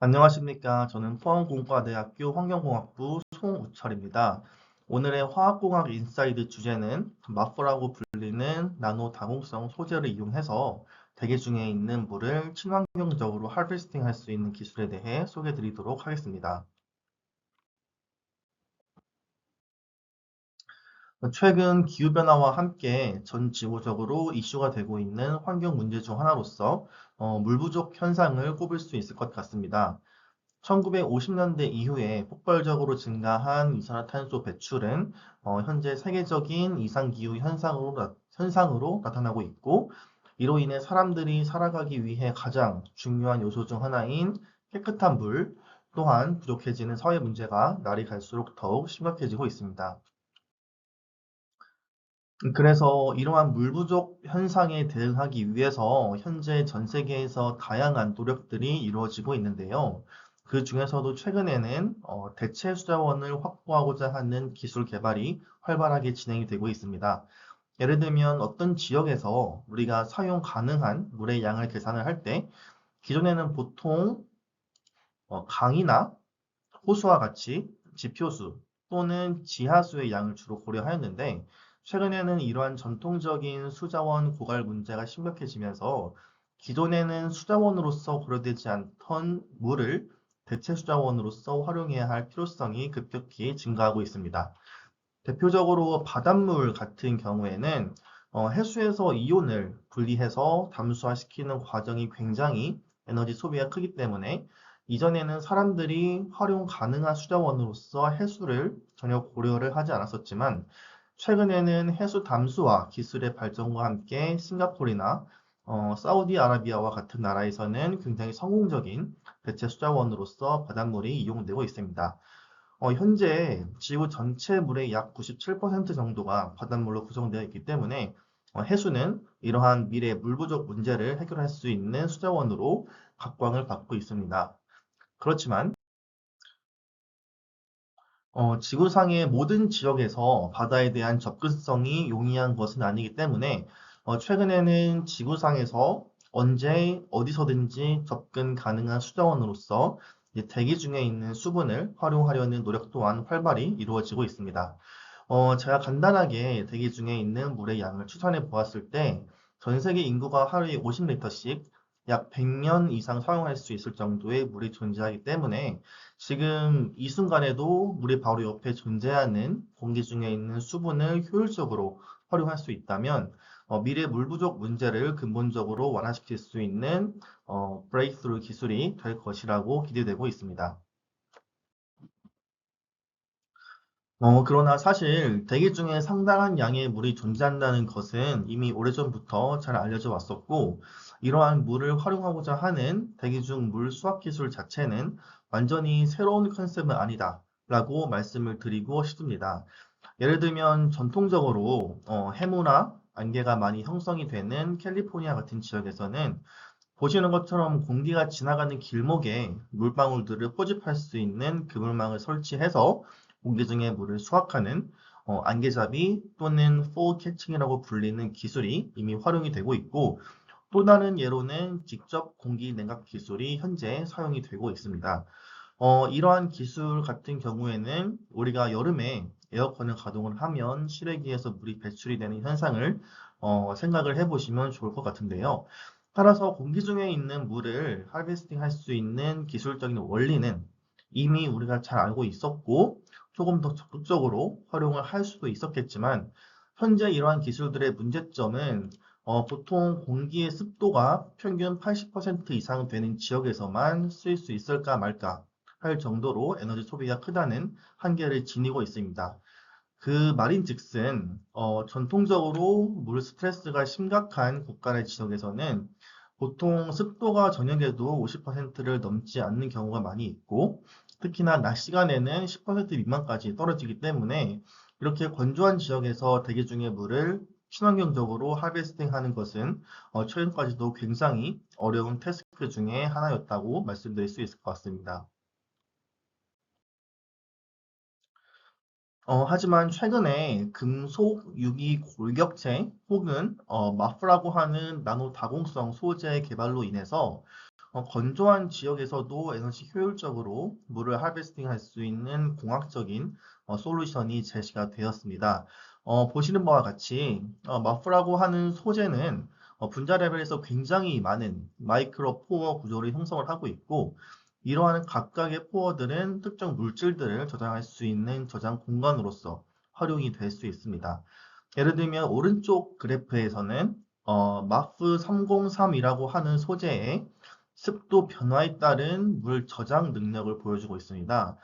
안녕하십니까. 저는 포항공과대학교 환경공학부 송우철입니다. 오늘의 화학공학 인사이드 주제는 마프라고 불리는 나노 다공성 소재를 이용해서 대기 중에 있는 물을 친환경적으로 하베스팅 할 수 있는 기술에 대해 소개해 드리도록 하겠습니다. 최근 기후변화와 함께 전 지구적으로 이슈가 되고 있는 환경 문제 중 하나로서 물 부족 현상을 꼽을 수 있을 것 같습니다. 1950년대 이후에 폭발적으로 증가한 이산화탄소 배출은 현재 세계적인 이상기후 현상으로 나타나고 있고, 이로 인해 사람들이 살아가기 위해 가장 중요한 요소 중 하나인 깨끗한 물 또한 부족해지는 사회 문제가 날이 갈수록 더욱 심각해지고 있습니다. 그래서 이러한 물 부족 현상에 대응하기 위해서 현재 전 세계에서 다양한 노력들이 이루어지고 있는데요. 그 중에서도 최근에는 대체 수자원을 확보하고자 하는 기술 개발이 활발하게 진행이 되고 있습니다. 예를 들면 어떤 지역에서 우리가 사용 가능한 물의 양을 계산을 할 때 기존에는 보통 강이나 호수와 같이 지표수 또는 지하수의 양을 주로 고려하였는데, 최근에는 이러한 전통적인 수자원 고갈 문제가 심각해지면서 기존에는 수자원으로서 고려되지 않던 물을 대체 수자원으로서 활용해야 할 필요성이 급격히 증가하고 있습니다. 대표적으로 바닷물 같은 경우에는 해수에서 이온을 분리해서 담수화시키는 과정이 굉장히 에너지 소비가 크기 때문에 이전에는 사람들이 활용 가능한 수자원으로서 해수를 전혀 고려를 하지 않았었지만, 최근에는 해수 담수화 기술의 발전과 함께 싱가포르나 사우디아라비아와 같은 나라에서는 굉장히 성공적인 대체 수자원으로서 바닷물이 이용되고 있습니다. 현재 지구 전체 물의 약 97% 정도가 바닷물로 구성되어 있기 때문에 해수는 이러한 미래 물 부족 문제를 해결할 수 있는 수자원으로 각광을 받고 있습니다. 그렇지만 지구상의 모든 지역에서 바다에 대한 접근성이 용이한 것은 아니기 때문에 최근에는 지구상에서 언제 어디서든지 접근 가능한 수자원으로서 이제 대기 중에 있는 수분을 활용하려는 노력 또한 활발히 이루어지고 있습니다. 제가 간단하게 대기 중에 있는 물의 양을 추산해 보았을 때 전 세계 인구가 하루에 50리터씩 약 100년 이상 사용할 수 있을 정도의 물이 존재하기 때문에 지금 이 순간에도 우리 바로 옆에 존재하는 공기 중에 있는 수분을 효율적으로 활용할 수 있다면 미래 물 부족 문제를 근본적으로 완화시킬 수 있는 브레이크스루 기술이 될 것이라고 기대되고 있습니다. 그러나 사실 대기 중에 상당한 양의 물이 존재한다는 것은 이미 오래전부터 잘 알려져 왔었고, 이러한 물을 활용하고자 하는 대기 중 물 수학 기술 자체는 완전히 새로운 컨셉은 아니다라고 말씀을 드리고 싶습니다. 예를 들면 전통적으로 해무나 안개가 많이 형성이 되는 캘리포니아 같은 지역에서는 보시는 것처럼 공기가 지나가는 길목에 물방울들을 포집할 수 있는 그물망을 설치해서 공기 중의 물을 수확하는 안개잡이 또는 포 캐칭이라고 불리는 기술이 이미 활용이 되고 있고, 또 다른 예로는 직접 공기 냉각 기술이 현재 사용이 되고 있습니다. 이러한 기술 같은 경우에는 우리가 여름에 에어컨을 가동을 하면 실외기에서 물이 배출이 되는 현상을 생각을 해보시면 좋을 것 같은데요. 따라서 공기 중에 있는 물을 하베스팅 할 수 있는 기술적인 원리는 이미 우리가 잘 알고 있었고 조금 더 적극적으로 활용을 할 수도 있었겠지만, 현재 이러한 기술들의 문제점은 보통 공기의 습도가 평균 80% 이상 되는 지역에서만 쓰일 수 있을까 말까 할 정도로 에너지 소비가 크다는 한계를 지니고 있습니다. 그 말인즉슨 전통적으로 물 스트레스가 심각한 국가의 지역에서는 보통 습도가 저녁에도 50%를 넘지 않는 경우가 많이 있고, 특히나 낮 시간에는 10% 미만까지 떨어지기 때문에 이렇게 건조한 지역에서 대기 중의 물을 친환경적으로 하베스팅하는 것은 최근까지도 굉장히 어려운 태스크 중에 하나였다고 말씀드릴 수 있을 것 같습니다. 하지만 최근에 금속 유기 골격체 혹은 마프라고 하는 나노 다공성 소재 개발로 인해서 건조한 지역에서도 에너지 효율적으로 물을 하베스팅 할 수 있는 공학적인 솔루션이 제시가 되었습니다. 보시는 바와 같이 마프라고 하는 소재는 분자 레벨에서 굉장히 많은 마이크로 포어 구조를 형성을 하고 있고, 이러한 각각의 포어들은 특정 물질들을 저장할 수 있는 저장 공간으로서 활용이 될 수 있습니다. 예를 들면 오른쪽 그래프에서는 마프 303이라고 하는 소재의 습도 변화에 따른 물 저장 능력을 보여주고 있습니다.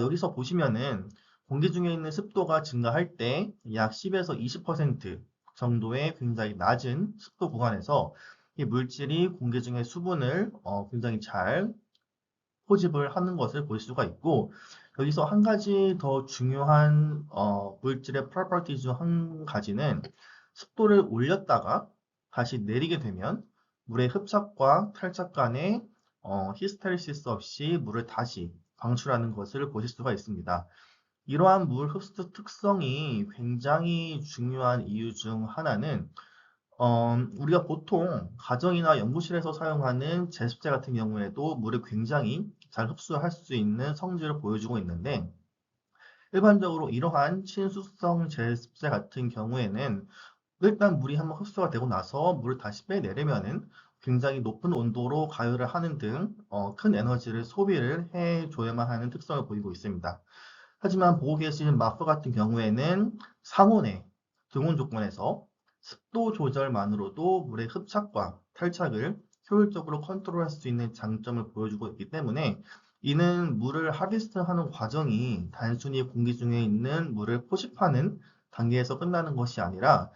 여기서 보시면은 공기 중에 있는 습도가 증가할 때 약 10에서 20% 정도의 굉장히 낮은 습도 구간에서 이 물질이 공기 중의 수분을 굉장히 잘 포집을 하는 것을 볼 수가 있고, 여기서 한 가지 더 중요한 물질의 property 중 한 가지는 습도를 올렸다가 다시 내리게 되면 물의 흡착과 탈착 간의 히스테리시스 없이 물을 다시 방출하는 것을 보실 수가 있습니다. 이러한 물 흡수 특성이 굉장히 중요한 이유 중 하나는 우리가 보통 가정이나 연구실에서 사용하는 제습제 같은 경우에도 물을 굉장히 잘 흡수할 수 있는 성질을 보여주고 있는데, 일반적으로 이러한 친수성 제습제 같은 경우에는 일단 물이 한번 흡수가 되고 나서 물을 다시 빼내려면은 굉장히 높은 온도로 가열을 하는 등 큰 에너지를 소비를 해줘야만 하는 특성을 보이고 있습니다. 하지만 보고 계신 마프 같은 경우에는 상온의 등온 조건에서 습도 조절만으로도 물의 흡착과 탈착을 효율적으로 컨트롤할 수 있는 장점을 보여주고 있기 때문에, 이는 물을 하비스트하는 과정이 단순히 공기 중에 있는 물을 포집하는 단계에서 끝나는 것이 아니라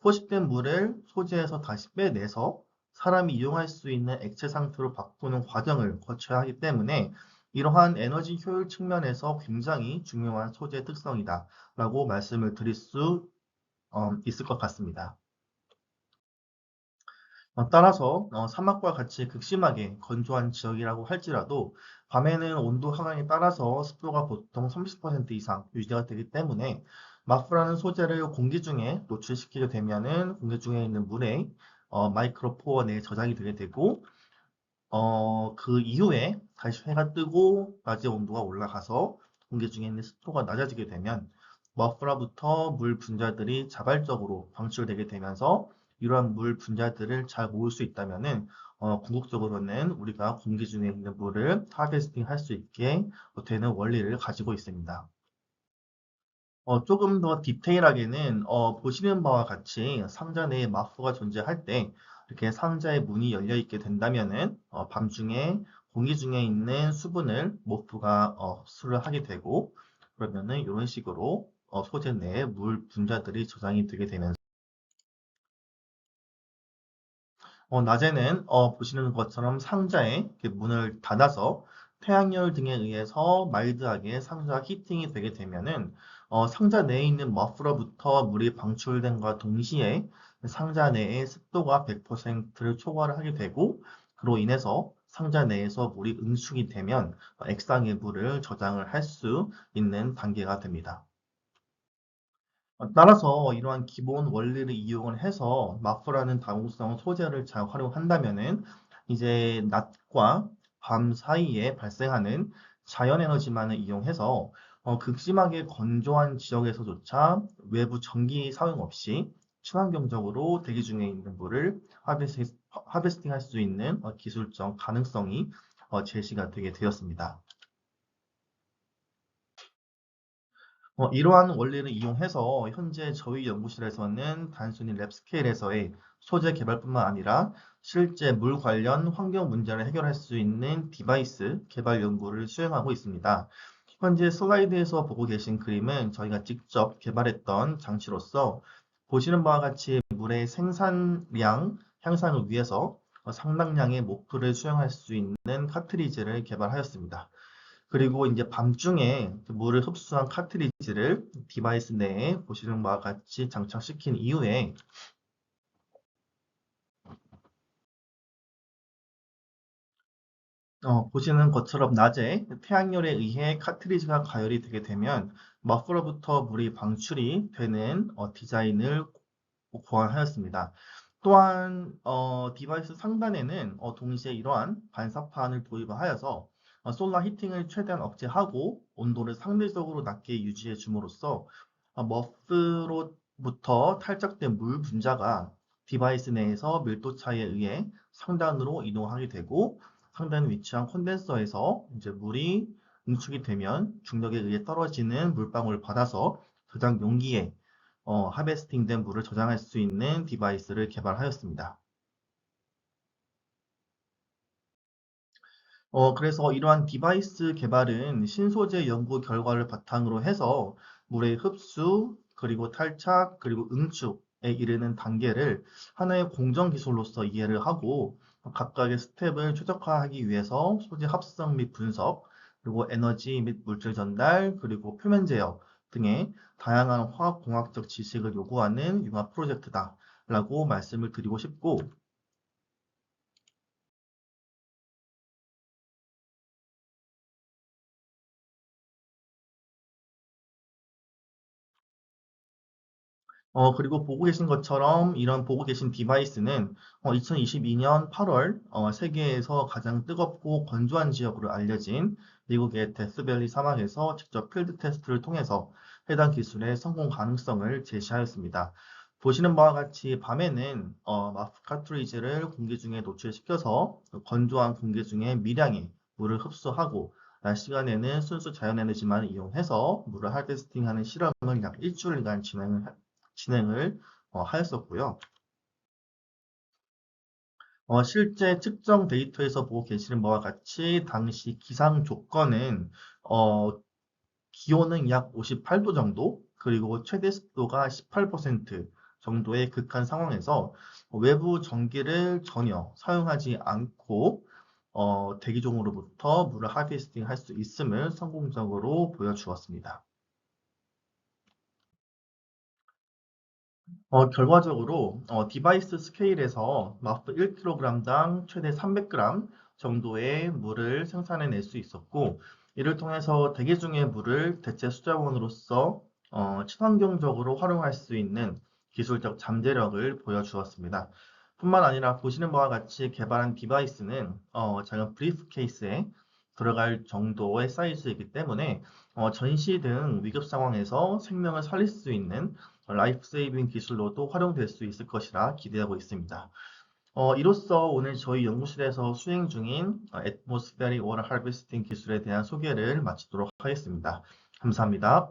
포식된 물을 소재에서 다시 빼내서 사람이 이용할 수 있는 액체 상태로 바꾸는 과정을 거쳐야 하기 때문에, 이러한 에너지 효율 측면에서 굉장히 중요한 소재 특성이다 라고 말씀을 드릴 수 있을 것 같습니다. 따라서 사막과 같이 극심하게 건조한 지역이라고 할지라도 밤에는 온도 하강에 따라서 습도가 보통 30% 이상 유지가 되기 때문에, 마프라는 소재를 공기 중에 노출시키게 되면은 공기 중에 있는 물에 마이크로포어 내에 저장이 되게 되고, 그 이후에 다시 해가 뜨고 낮의 온도가 올라가서 공기 중에 있는 습도가 낮아지게 되면 머프라부터 물 분자들이 자발적으로 방출되게 되면서, 이러한 물 분자들을 잘 모을 수 있다면은 궁극적으로는 우리가 공기 중에 있는 물을 하베스팅 할 수 있게 되는 원리를 가지고 있습니다. 조금 더 디테일하게는 보시는 바와 같이 상자 내에 마프가 존재할 때 이렇게 상자의 문이 열려 있게 된다면은 밤중에 공기 중에 있는 수분을 모프가 흡수를 하게 되고, 그러면은 이런 식으로 소재 내에 물 분자들이 저장이 되게 되면서 낮에는 보시는 것처럼 상자에 이렇게 문을 닫아서 태양열 등에 의해서 마일드하게 상자가 히팅이 되게 되면은 상자 내에 있는 머플러부터 물이 방출된과 동시에 상자 내의 습도가 100%를 초과를 하게 되고, 그로 인해서 상자 내에서 물이 응축이 되면 액상의 물을 저장을 할 수 있는 단계가 됩니다. 따라서 이러한 기본 원리를 이용을 해서 마프라는 다공성 소재를 잘 활용한다면은 이제 낮과 밤 사이에 발생하는 자연 에너지만을 이용해서 극심하게 건조한 지역에서조차 외부 전기 사용 없이 친환경적으로 대기 중에 있는 물을 하베스팅 할 수 있는 기술적 가능성이 제시가 되게 되었습니다. 이러한 원리를 이용해서 현재 저희 연구실에서는 단순히 랩 스케일에서의 소재 개발뿐만 아니라 실제 물 관련 환경 문제를 해결할 수 있는 디바이스 개발 연구를 수행하고 있습니다. 현재 슬라이드에서 보고 계신 그림은 저희가 직접 개발했던 장치로서, 보시는 바와 같이 물의 생산량 향상을 위해서 상당량의 모프를 수행할 수 있는 카트리지를 개발하였습니다. 그리고 이제 밤중에 그 물을 흡수한 카트리지를 디바이스 내에 보시는 바와 같이 장착시킨 이후에 보시는 것처럼 낮에 태양열에 의해 카트리지가 가열이 되게 되면 머플러부터 물이 방출이 되는 디자인을 고안하였습니다. 또한 디바이스 상단에는 동시에 이러한 반사판을 도입하여서 솔라 히팅을 최대한 억제하고 온도를 상대적으로 낮게 유지해 줌으로써 머스로부터 탈착된 물 분자가 디바이스 내에서 밀도 차이에 의해 상단으로 이동하게 되고 상단에 위치한 콘덴서에서 이제 물이 응축이 되면 중력에 의해 떨어지는 물방울을 받아서 저장 용기에 하베스팅된 물을 저장할 수 있는 디바이스를 개발하였습니다. 그래서 이러한 디바이스 개발은 신소재 연구 결과를 바탕으로 해서 물의 흡수, 그리고 탈착, 그리고 응축에 이르는 단계를 하나의 공정 기술로서 이해를 하고 각각의 스텝을 최적화하기 위해서 소재 합성 및 분석, 그리고 에너지 및 물질 전달, 그리고 표면 제어 등의 다양한 화학공학적 지식을 요구하는 융합 프로젝트다라고 말씀을 드리고 싶고, 그리고 보고 계신 것처럼 이런 보고 계신 디바이스는 2022년 8월 세계에서 가장 뜨겁고 건조한 지역으로 알려진 미국의 데스밸리 사막에서 직접 필드 테스트를 통해서 해당 기술의 성공 가능성을 제시하였습니다. 보시는 바와 같이 밤에는 마프 카트리지를 공기 중에 노출시켜서 건조한 공기 중에 미량의 물을 흡수하고 낮 시간에는 순수 자연에너지만 이용해서 물을 하베스팅하는 실험을 약 일주일간 진행을 하였었고요. 실제 측정 데이터에서 보고 계시는 바와 같이 당시 기상 조건은 기온은 약 58도 정도, 그리고 최대 습도가 18% 정도의 극한 상황에서 외부 전기를 전혀 사용하지 않고 대기종으로부터 물을 하베스팅 할 수 있음을 성공적으로 보여주었습니다. 결과적으로 디바이스 스케일에서 마프 1kg당 최대 300g 정도의 물을 생산해낼 수 있었고, 이를 통해서 대기 중의 물을 대체 수자원으로서 친환경적으로 활용할 수 있는 기술적 잠재력을 보여주었습니다. 뿐만 아니라 보시는 바와 같이 개발한 디바이스는 작은 브리프케이스에 들어갈 정도의 사이즈이기 때문에 전시 등 위급 상황에서 생명을 살릴 수 있는 라이프 세이빙 기술로도 활용될 수 있을 것이라 기대하고 있습니다. 이로써 오늘 저희 연구실에서 수행 중인 Atmospheric Water Harvesting 기술에 대한 소개를 마치도록 하겠습니다. 감사합니다.